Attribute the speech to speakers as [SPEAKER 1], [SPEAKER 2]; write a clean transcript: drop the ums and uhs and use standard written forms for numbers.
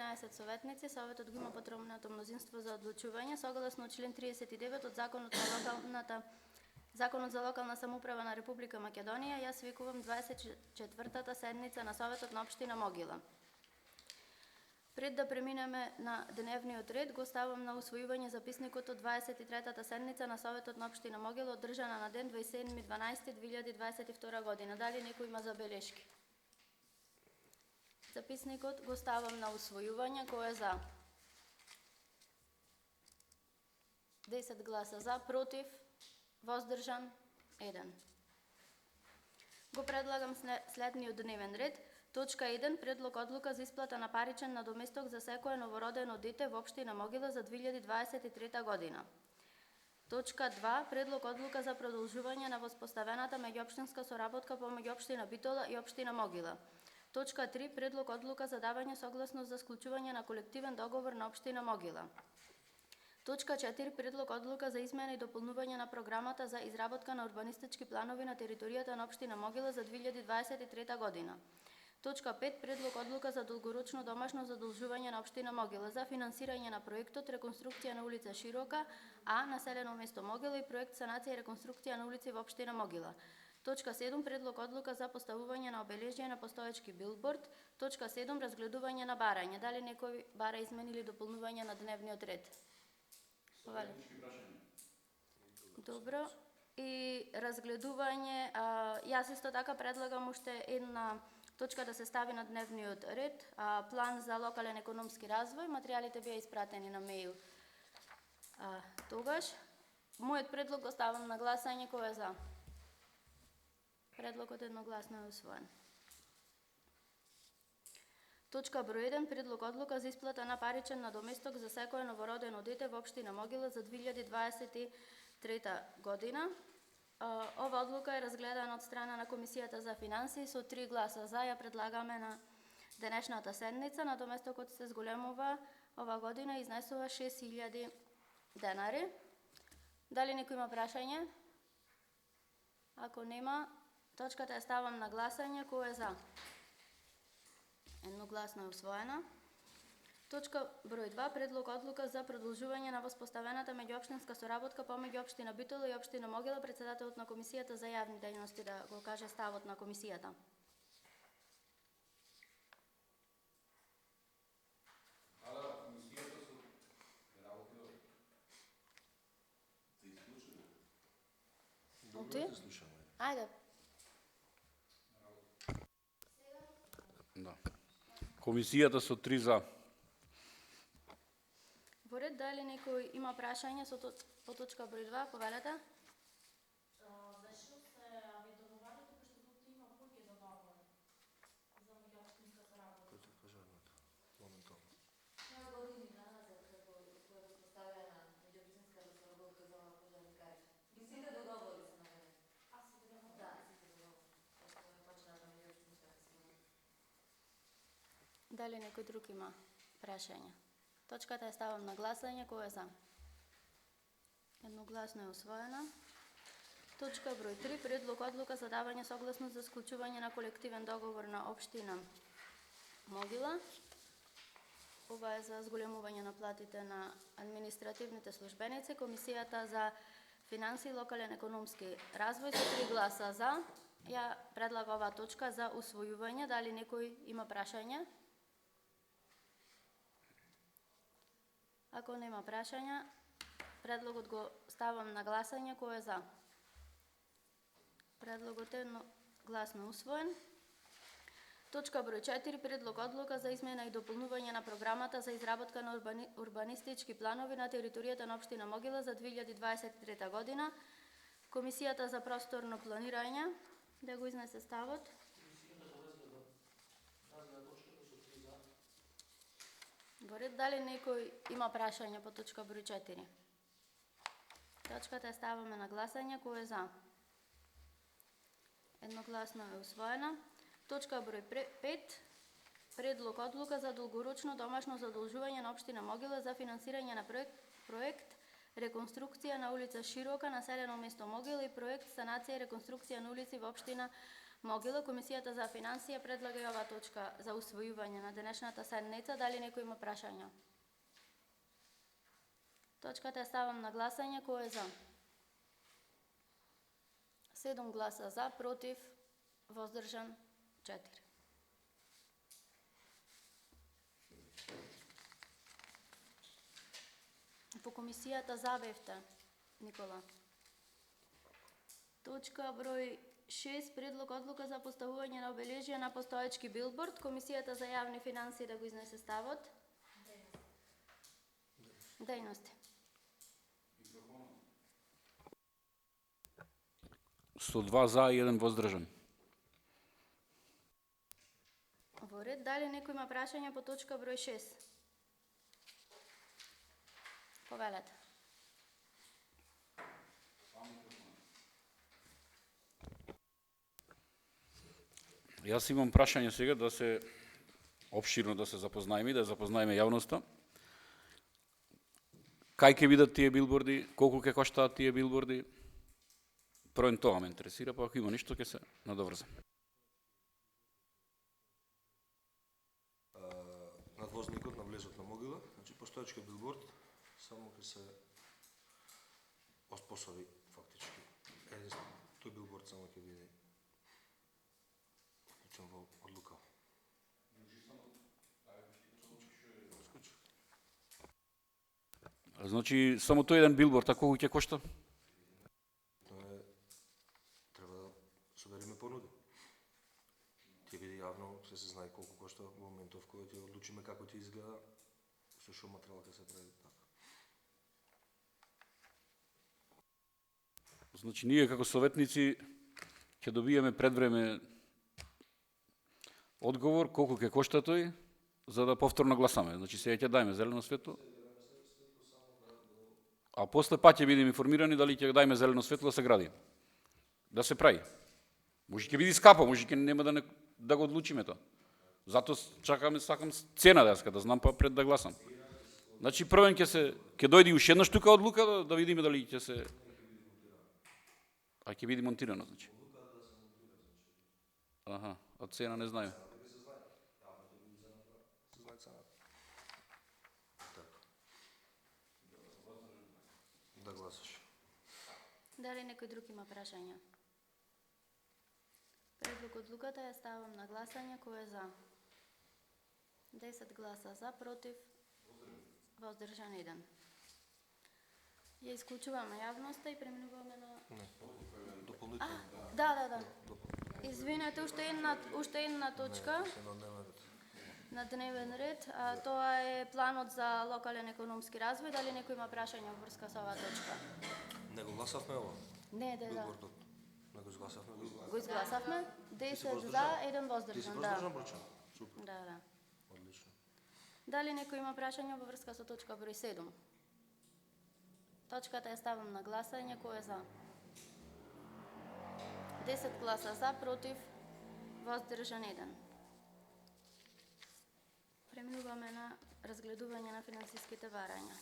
[SPEAKER 1] 11 советници, Советот го има потребното мнозинство за одлучување. Согласно член 39 од Законот за локална самоуправа на Република Македонија, јас свикувам 24-та седница на Советот на општина Могила. Пред да преминеме на дневниот ред, го ставам на усвојување записникот од 23-та седница на Советот на општина Могила, одржана на ден 27.12.2022 година. Дали некој има забелешки? Записникот го ставам на усвојување. Кој е за? 10 гласа за, против, воздржан 1. Го предлагам следниот дневен ред. Точка 1. Предлог одлука за исплата на паричен надоместок за секое новородено дете во општина Могила за 2023 година. Точка 2. Предлог одлука за продолжување на воспоставената меѓуопштинска соработка помеѓу општина Битола и општина Могила. Точка 3. Предлог одлука за давање согласност за склучување на колективен договор на општина Могила. Точка 4. Предлог одлука за измена и дополнување на програмата за изработка на урбанистички планови на територијата на општина Могила за 2023 година. Точка 5. Предлог одлука за долгорочно домашно задолжување на општина Могила за финансирање на проектот реконструкција на улица Широка, А, населено место Могила и проект санација и реконструкција на улици во општина Могила. Точка 7. Предлог одлука за поставување на обележје на постоечки билборд. Точка 7. Разгледување на барање. Дали некој бара измени или дополнување на дневниот ред? Добро. И разгледување, јас исто така предлагам уште една точка да се стави на дневниот ред, план за локален економски развој. Материјалите беа испратени на мејл. Тогаш, мојот предлог го ставам на гласање. Кој е за? Предлогот едногласно е усвоен. Точка број 1. Предлог одлука за исплата на паричен надоместок за секое новородено дете во општина Могила за 2023 година. Ова одлука е разгледана од страна на Комисијата за финансии со 3 гласа за. Ја предлагаме на денешната седница. Надоместокот се зголемува ова година и изнесува 6.000 денари. Дали некој има прашање? Ако нема, точката ја ставам на гласање. Кој е за? Едногласно е усвоена. Точка број 2. Предлог одлука за продолжување на воспоставената меѓуопштинска соработка помеѓу општина Битола и општина Могила. Председателот на Комисијата за јавни дејности да го каже ставот на комисијата.
[SPEAKER 2] Добро, слушаме.
[SPEAKER 1] Ајде.
[SPEAKER 2] Да. Комисијата со 3 за.
[SPEAKER 1] Во ред, дали некој има прашање по точка број 2, повелете?
[SPEAKER 3] Зашо се авидоноварите, пошто тук има поќе договор за меѓуопштинска соработка?
[SPEAKER 2] Кој така кажаната? Моментално.
[SPEAKER 4] Има години назад како која воспоставена меѓуопштинска соработка за ова пожарникари. И сите договори се наведени.
[SPEAKER 3] Сите договори?
[SPEAKER 4] Да, сите договори. Како е почната меѓуопштинска соработка.
[SPEAKER 1] Дали некој друг има прашање? Точката ја ставам на гласање. Кој е за? Едногласно е усвоена. Точка број 3. Предлог одлука за давање согласност за склучување на колективен договор на општина Могила. Ова е за зголемување на платите на административните службеници. Комисијата за финансии и локален економски развој со 3 гласа за. Ја предлага оваа точка за усвојување. Дали некој има прашање? Ако нема прашања, предлогот го ставам на гласање. Кој е за? Предлогот е гласно усвоен. Точка број 4. Предлог одлука за измена и дополнување на програмата за изработка на урбанистички планови на територијата на општина Могила за 2023 година. Комисијата за просторно планирање да го изнесе ставот. Во ред, дали некој има прашање по точка број 4? Точката ја ставаме на гласање. Кој е за? Едногласно е усвоена. Точка број 5. Предлог одлука за долгорочно домашно задолжување на општина Могила за финансирање на проект реконструкција на улица Широка, населено место Могила и проект санација и реконструкција на улици во општина Могила. Комисијата за финансија предлага и оваа точка за усвојување на денешната седница. Дали некој има прашања? Точката ја ставам на гласање. Кој е за? 7 гласа за, против, воздржан 4. По комисијата забевте, Никола. Точка број 6, предлог одлука за поставување на обележје на постоечки билборд. Комисијата за јавни финансии да го изнесе ставот. Дејности.
[SPEAKER 2] 102 за и 1 воздржан.
[SPEAKER 1] Во ред, дали некој има прашање по точка број 6? Повелете.
[SPEAKER 2] Јас имам прашање сега да се опширно да се запознаеме и да запознаеме јавноста. Кај ќе бидат тие билборди, колку ќе коштаат тие билборди? Првен тоа ме интересира, па ако има ништо ќе се надоврзам.
[SPEAKER 5] Надвозникот на влезот на Могила, значи постоечки билборд, само ќе се оспособи фактички. Тој билборд само ќе биде вклучен во одлука.
[SPEAKER 2] Значи, само тој еден билборд, а колку ќе кошта?
[SPEAKER 5] Треба да собериме понуди. Ќе биде јавно, се знае колку кошта во моментов кој ќе одлучиме како ќе изгледа, со што материјал ќе се прави така.
[SPEAKER 2] Значи, ние како советници ќе добиеме пред време одговор колку ќе кошта тој, за да повторно гласаме. Значи, сега ќе дајме зелено светло. А после па ќе бидеме информирани дали ќе дајме зелено светло да се гради. Да се прави. Може ќе биде скапо, може ќе нема да го одлучиме тоа. Зато сакам цена да јаска, да знам па пред да гласам. Значи првен ќе дојде уште една штука одлука да видиме дали ќе се ќе биде монтирано, значи. Аха, а цена не знае.
[SPEAKER 5] Да гласаш.
[SPEAKER 1] Дали некој друг има прашања? Предлог одлуката ја ставам на гласање. Кој е за? 10 гласа за, против, воздржан 1. Ја исклучуваме јавноста и преминуваме на...
[SPEAKER 5] Дополнително.
[SPEAKER 1] Да. Извинете, уште една точка на дневен ред. Тоа е планот за локален економски развој. Дали некој има прашање во врска со оваа точка?
[SPEAKER 5] Не го гласавме ова?
[SPEAKER 1] Не, да.
[SPEAKER 5] Билбордот. Не го изгласавме билбордот.
[SPEAKER 1] Го изгласавме. 10 за, 1 воздржан.
[SPEAKER 5] Ти си воздржан, Брочан? Супер.
[SPEAKER 1] Да.
[SPEAKER 5] Одлично.
[SPEAKER 1] Дали некој има прашање во врска со точка број 7? Точката ја ставам на гласање. Кој е за? 10 гласа за, против, воздржан 1. Преминуваме на разгледување на финансиските барања.